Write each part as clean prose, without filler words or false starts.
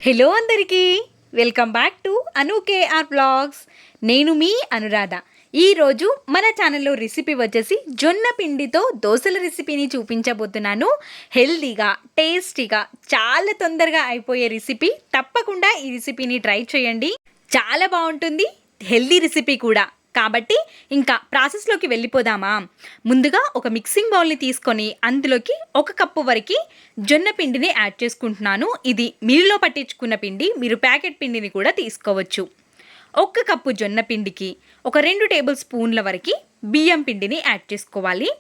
Hello అందరికీ welcome back to Anu K R blogs. నేను మీ అనురాధ. ఈరోజు మన ఛానల్లో రెసిపీ వచ్చేసి జొన్న పిండితో దోశల రెసిపీని చూపించబోతున్నాను. హెల్తీగా, టేస్టీగా, చాలా తొందరగా అయిపోయే రెసిపీ. తప్పకుండా ఈ రెసిపీని ట్రై చేయండి. చాలా బాగుంటుంది, హెల్తీ రెసిపీ కూడా. కాబట్టి ఇంకా ప్రాసెస్లోకి వెళ్ళిపోదామా. ముందుగా ఒక మిక్సింగ్ బౌల్ని తీసుకొని అందులోకి 1 కప్పు వరకు జొన్న పిండిని యాడ్ చేసుకుంటున్నాను. ఇది మిల్లులో పట్టించుకున్న పిండి, మీరు ప్యాకెట్ పిండిని కూడా తీసుకోవచ్చు. 1 కప్పు జొన్న పిండికి ఒక 2 టేబుల్ స్పూన్ల వరకు బియ్యం పిండిని యాడ్ చేసుకోవాలి.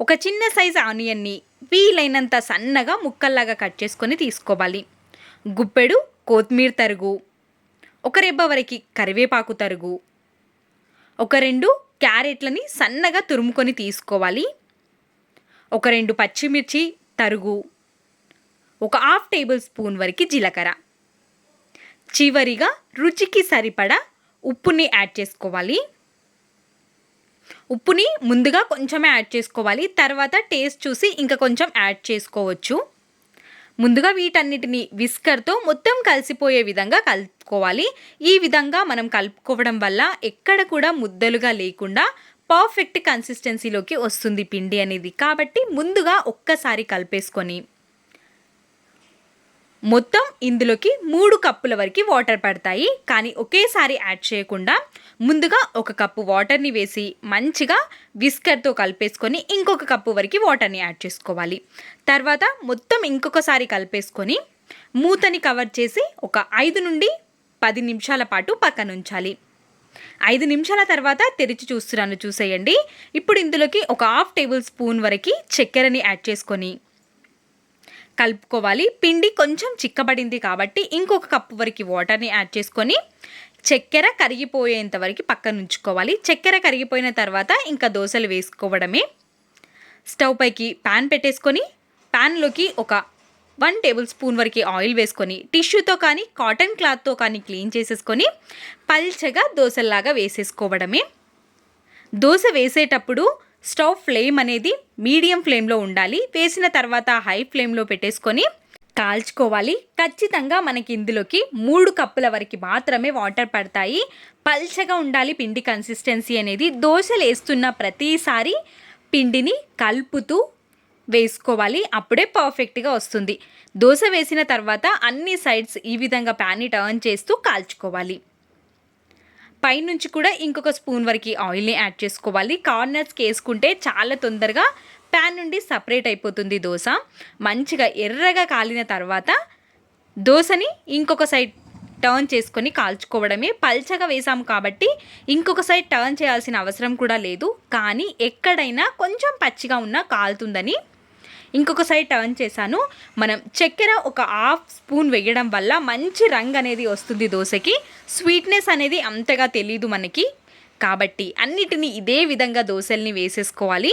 ఒక చిన్న సైజు ఆనియన్ని వీలైనంత సన్నగా ముక్కల్లాగా కట్ చేసుకొని తీసుకోవాలి. గుప్పెడు కొత్తిమీర తరుగు, ఒక రెబ్బ వరకు కరివేపాకు తరుగు, ఒక 2 క్యారెట్లని సన్నగా తురుముకొని తీసుకోవాలి. ఒక 2 పచ్చిమిర్చి తరుగు, ఒక హాఫ్ టేబుల్ స్పూన్ వరకు జీలకర్ర, చివరిగా రుచికి సరిపడా ఉప్పుని యాడ్ చేసుకోవాలి. ఉప్పుని ముందుగా కొంచెమే యాడ్ చేసుకోవాలి, తర్వాత టేస్ట్ చూసి ఇంకా కొంచెం యాడ్ చేసుకోవచ్చు. ముందుగా వీటన్నిటిని విస్కర్తో మొత్తం కలిసిపోయే విధంగా కలుపుకోవాలి. ఈ విధంగా మనం కలుపుకోవడం వల్ల ఎక్కడ కూడా ముద్దలుగా లేకుండా పర్ఫెక్ట్ కన్సిస్టెన్సీలోకి వస్తుంది పిండి అనేది. కాబట్టి ముందుగా ఒక్కసారి కలిపేసుకొని మొత్తం ఇందులోకి 3 కప్పుల వరకు వాటర్ పడతాయి. కానీ ఒకేసారి యాడ్ చేయకుండా ముందుగా 1 కప్పు వాటర్ని వేసి మంచిగా విస్కర్తో కలిపేసుకొని ఇంకొక కప్పు వరకు వాటర్ని యాడ్ చేసుకోవాలి. తర్వాత మొత్తం ఇంకొకసారి కలిపేసుకొని మూతని కవర్ చేసి ఒక 5 నుండి 10 నిమిషాల పాటు పక్కన ఉంచాలి. 5 నిమిషాల తర్వాత తెరిచి చూస్తున్నాను, చూసేయండి. ఇప్పుడు ఇందులోకి ఒక హాఫ్ టేబుల్ స్పూన్ వరకు చక్కెరని యాడ్ చేసుకొని కలుపుకోవాలి. పిండి కొంచెం చిక్కబడింది కాబట్టి ఇంకొక కప్పు వరకు వాటర్ని యాడ్ చేసుకొని చక్కెర కరిగిపోయేంత వరకు పక్కన ఉంచుకోవాలి. చక్కెర కరిగిపోయిన తర్వాత ఇంకా దోశలు వేసుకోవడమే. స్టవ్ పైకి ప్యాన్ పెట్టేసుకొని ప్యాన్లోకి ఒక 1 టేబుల్ స్పూన్ వరకు ఆయిల్ వేసుకొని టిష్యూతో కానీ కాటన్ క్లాత్తో కానీ క్లీన్ చేసేసుకొని పల్చగా దోశల్లాగా వేసేసుకోవడమే. దోశ వేసేటప్పుడు స్టవ్ ఫ్లేమ్ అనేది మీడియం ఫ్లేమ్లో ఉండాలి. వేసిన తర్వాత హై ఫ్లేమ్లో పెట్టేసుకొని కాల్చుకోవాలి. ఖచ్చితంగా మనకి ఇందులోకి 3 కప్పుల వరకు మాత్రమే వాటర్ పడతాయి. పల్చగా ఉండాలి పిండి కన్సిస్టెన్సీ అనేది. దోశలు వేస్తున్న ప్రతిసారి పిండిని కలుపుతూ వేసుకోవాలి, అప్పుడే పర్ఫెక్ట్గా వస్తుంది. దోశ వేసిన తర్వాత అన్ని సైడ్స్ ఈ విధంగా ప్యాన్ని టర్న్ చేస్తూ కాల్చుకోవాలి. పైనుంచి కూడా ఇంకొక స్పూన్ వరకు ఆయిల్ని యాడ్ చేసుకోవాలి. కార్నర్స్కి వేసుకుంటే చాలా తొందరగా ప్యాన్ నుండి సపరేట్ అయిపోతుంది దోశ. మంచిగా ఎర్రగా కాలిన తర్వాత దోశని ఇంకొక సైడ్ టర్న్ చేసుకొని కాల్చుకోవడమే. పల్చగా వేసాము కాబట్టి ఇంకొక సైడ్ టర్న్ చేయాల్సిన అవసరం కూడా లేదు. కానీ ఎక్కడైనా కొంచెం పచ్చిగా ఉన్నా కాలుతుందని ఇంకొక సైడ్ టర్న్ చేశాను. మనం చక్కెర ఒక హాఫ్ స్పూన్ వేయడం వల్ల మంచి రంగు అనేది వస్తుంది దోశకి. స్వీట్నెస్ అనేది అంతగా తెలీదు మనకి. కాబట్టి అన్నిటినీ ఇదే విధంగా దోశల్ని వేసేసుకోవాలి.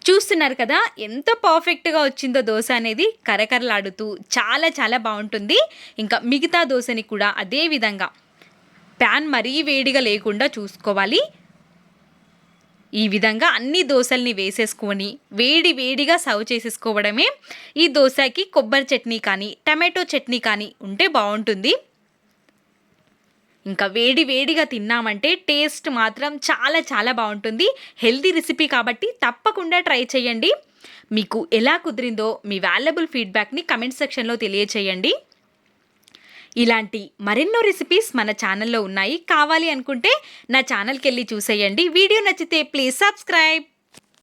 చూస్తున్నారు కదా ఎంత పర్ఫెక్ట్గా వచ్చిందో దోశ అనేది. కరకరలాడుతూ చాలా చాలా బాగుంటుంది. ఇంకా మిగతా దోశని కూడా అదే విధంగా ప్యాన్ మరీ వేడిగా లేకుండా చూసుకోవాలి. ఈ విధంగా అన్ని దోశల్ని వేసేసుకొని వేడి వేడిగా సర్వ్ చేసేసుకోవడమే. ఈ దోశకి కొబ్బరి చట్నీ కానీ టమాటో చట్నీ కానీ ఉంటే బాగుంటుంది. ఇంకా వేడి వేడిగా తిన్నామంటే టేస్ట్ మాత్రం చాలా చాలా బాగుంటుంది. హెల్తీ రెసిపీ కాబట్టి తప్పకుండా ట్రై చేయండి. మీకు ఎలా కుదిరిందో మీ వాల్యుబుల్ ఫీడ్బ్యాక్ని కమెంట్ సెక్షన్లో తెలియచేయండి. ఇలాంటి మరెన్నో రెసిపీస్ మన ఛానల్లో ఉన్నాయి. కావాలి అనుకుంటే నా ఛానల్కి వెళ్ళి చూసేయండి. వీడియో నచ్చితే ప్లీజ్ సబ్స్క్రైబ్.